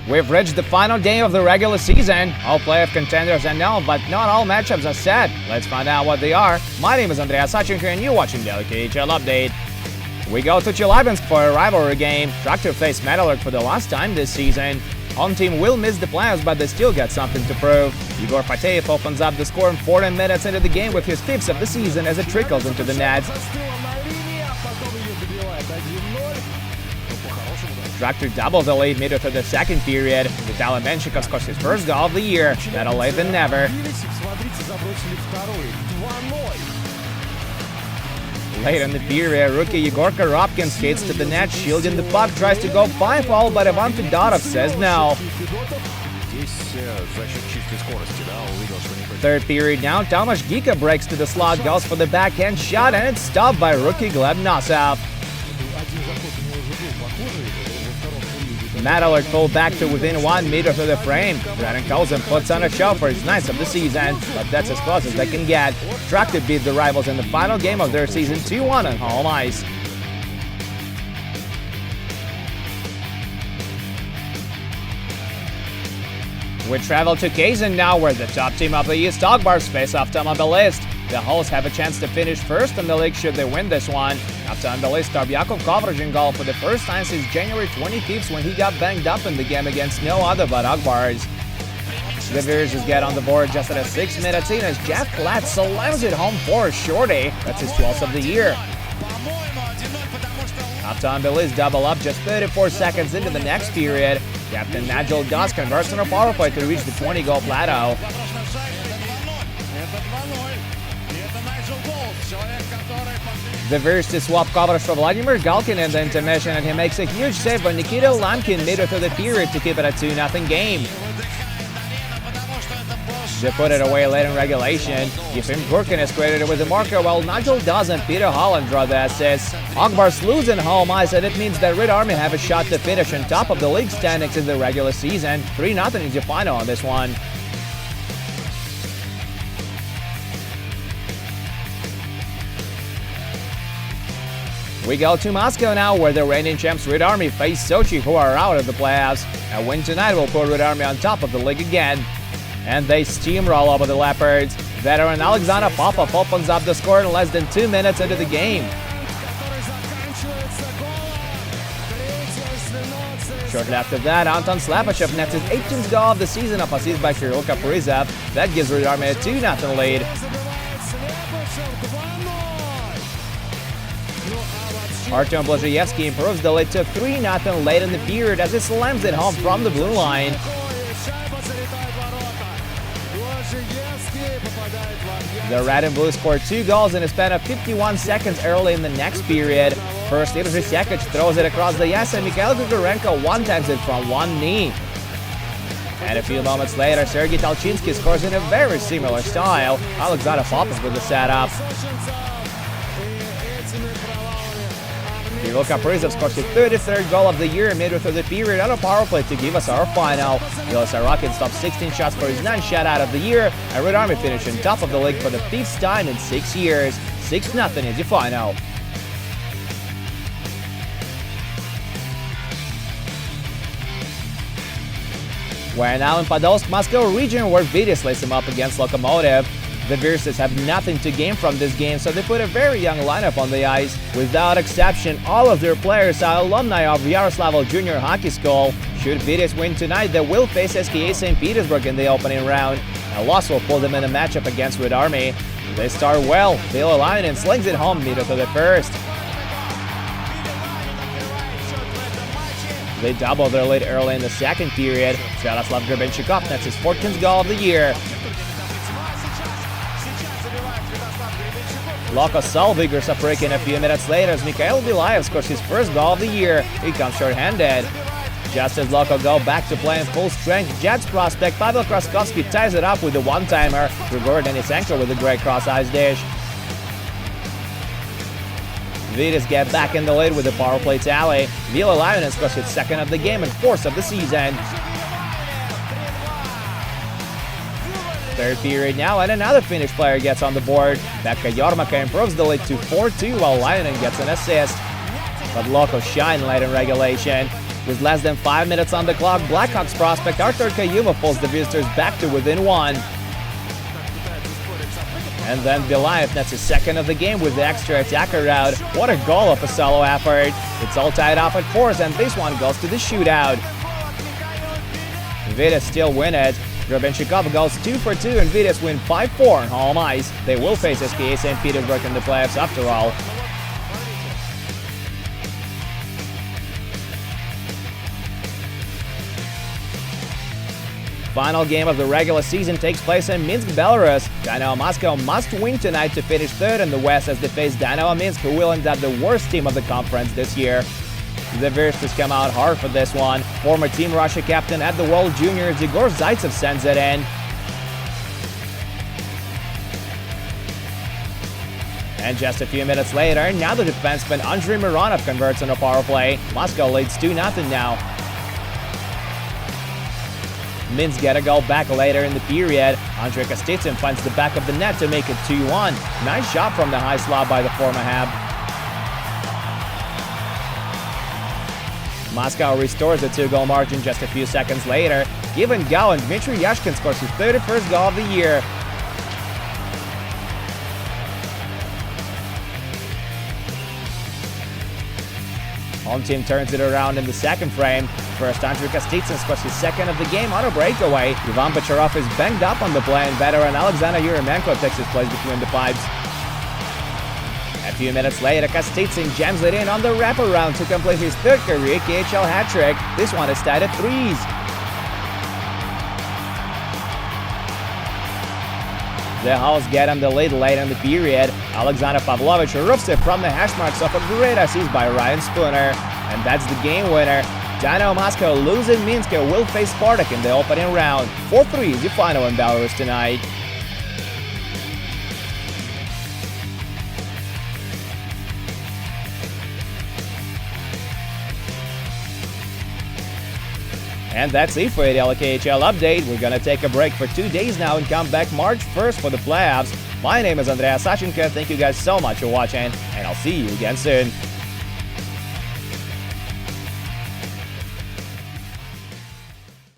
We've reached the final game of the regular season. All playoff contenders are known, but not all matchups are set. Let's find out what they are. My name is Andrea Sachenko and you're watching the KHL Update. We go to Chelyabinsk for a rivalry game. Tractor faced Metalurg for the last time this season. Home team will miss the playoffs, but they still got something to prove. Igor Pateyev opens up the score in 14 minutes into the game with his 5th of the season as it trickles into the net. Tractor doubles the lead midway through the second period. Vitaly Menshikov scores his first goal of the year. Better late than never. Late in the period, rookie Yegor Koropkin skates to the net, shielding the puck, tries to go 5-0, but Ivan Fedorov says no. Third period now, Tomasz Gika breaks to the slot, goes for the backhand shot, and it's stopped by rookie Gleb Nosov. Metalurg pulled back to within 1 meter through the frame. Brandon Kozin puts on a show for his 9th of the season, but that's as close as they can get. Tractor beat the rivals in the final game of their season 2-1 on home ice. We travel to Kazan now, where the top team of the East Agbars face Automobilist. The hosts have a chance to finish first in the league should they win this one. Automobilist starred Yakov Kovrij in goal for the first time since January 25th when he got banged up in the game against no other but Agbars. The Viruses get on the board just at 6 minutes in as Jeff Klatt slams it home for a shorty. That's his 12th of the year. Automobilist double up just 34 seconds into the next period. Captain Nigel Goss converts on a power play to reach the 20-goal plateau. The Viruses swap coverage for Vladimir Galkin in the intermission, and he makes a huge save by Nikita Lamkin midway through the period to keep it a 2-0 game. They put it away late in regulation. Yefim Gurkin is credited with the marker, while Nigel Dawes and Peter Holland draw the assists. Agbars lose in home ice, and it means that Red Army have a shot to finish on top of the league standings in the regular season. 3-0 is your final on this one. We go to Moscow now, where the reigning champs Red Army face Sochi, who are out of the playoffs. A win tonight will put Red Army on top of the league again. And they steamroll over the Leopards. Veteran Alexander Popov opens up the score in less than 2 minutes into the game. Shortly after that, Anton Slapachov nets his 18th goal of the season, up assist by Kirill Kaprizov. That gives Red Army a 2-0 lead. Artem Blazheyevsky improves the lead to 3-0 late in the period as he slams it home from the blue line. The Red and Blue scored 2 goals in a span of 51 seconds early in the next period. First, Irzhi Sekic throws it across the ice, and Mikhail Grigorenko one-times it from one knee. And a few moments later, Sergei Talchinsky scores in a very similar style. Alexander Popov with the setup. Kirill Kaprizov scores his 33rd goal of the year midway through the period on a power play to give us our final. Ilya Sorokin stopped 16 shots for his 9th shutout of the year, and Red Army finished on top of the league for the 5th time in 6 years. 6-0 is your final. We're now in Podolsk, Moscow region, where Vitis lays him up against Lokomotiv. The Viruses have nothing to gain from this game, so they put a very young lineup on the ice. Without exception, all of their players are alumni of Yaroslavl Junior Hockey School. Should Vitis win tonight, they will face SKA St. Petersburg in the opening round. A loss will pull them in a matchup against Red Army. They start well. Billy Lyon slings it home midway to the first. They double their lead early in the second period. Sviatoslav Grebenchikov nets his 14th goal of the year. Loko Solvigers are breaking a few minutes later as Mikhail Vilayev scores his first goal of the year. He comes short-handed. Just as Loko go back to playing full strength, Jets prospect Pavel Kraskovsky ties it up with a one-timer. Grigor Denisenko with a great cross-ice dish. Vitis get back in the lead with a power play tally. Vila Lyonen scores his 2nd of the game and 4th of the season. Third period now, and another Finnish player gets on the board. Pekka Jormaka improves the lead to 4-2 while Lyonen gets an assist. But Loko shine late in regulation. With less than 5 minutes on the clock, Blackhawks prospect Artur Kayuma pulls the visitors back to within 1. And then Belayev nets his second of the game with the extra attacker route. What a goal of a solo effort. It's all tied up at 4, and this one goes to the shootout. Vitas still win it. Grebenshikov goes 2 for 2, and Vitas win 5-4 on home ice. They will face SKA St. Petersburg in the playoffs after all. Final game of the regular season takes place in Minsk, Belarus. Dynamo Moscow must win tonight to finish third in the West as they face Dynamo Minsk, who will end up the worst team of the conference this year. The Virstas come out hard for this one. Former Team Russia captain at the World Juniors Igor Zaitsev sends it in. And just a few minutes later, another defenseman, Andrei Mironov, converts on a power play. Moscow leads 2-0 now. Minsk get a goal back later in the period. Andrei Kostitsyn finds the back of the net to make it 2-1. Nice shot from the high slot by the former Hab. Moscow restores the 2-goal margin just a few seconds later. Given goal, and Dmitry Yashkin scores his 31st goal of the year. Home team turns it around in the second frame. First, Andrei Kostitsyn scores his second of the game on a breakaway. Ivan Bacharov is banged up on the play, and veteran Alexander Yuremenko takes his place between the pipes. A few minutes later, Kostitsyn jams it in on the wraparound to complete his third career KHL hat-trick. This one is tied at 3s. The Hawks get on the lead late in the period. Alexander Pavlovich roofs it from the hash marks off a great assist by Ryan Spooner. And that's the game winner. Dynamo Moscow losing Minsk will face Spartak in the opening round. 4-3 is the final in Belarus tonight. And that's it for the KHL update. We're gonna take a break for 2 days now and come back March 1st for the playoffs. My name is Andreas Sachenko. Thank you guys so much for watching, and I'll see you again soon.